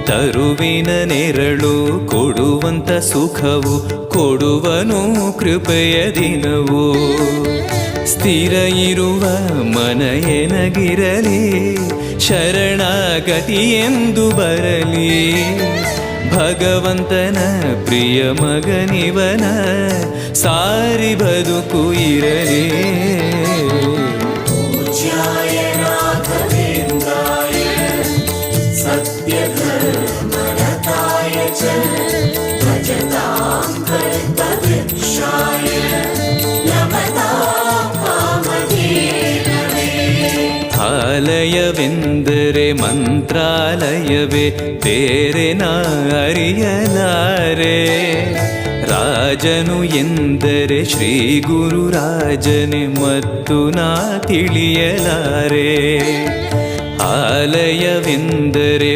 ತರುವಿನ ನೆರಳು ಕೊಡುವಂತ ಸುಖವು ಕೊಡುವನು ಕೃಪೆಯ ದಿನವು. ಸ್ಥಿರ ಇರುವ ಮನ ಎನಗಿರಲಿ, ಶರಣಾಗತಿ ಎಂದು ಬರಲಿ. ಭಗವಂತನ ಪ್ರಿಯ ಮಗನಿವನ, ಸಾರಿ ಬದುಕು ಇರಲಿ. ಆಲಯವೆಂದರೆ ಮಂತ್ರಾಲಯವೇ, ಬೇರೆ ನಾ ಅರಿಯಲಾರೆ. ರಾಜನು ಎಂದರೆ ಶ್ರೀ ಗುರು ರಾಜನೇ, ಮತ್ತು ನಾ ತಿಳಿಯಲಾರೆ. ಆಲಯವೆಂದರೆ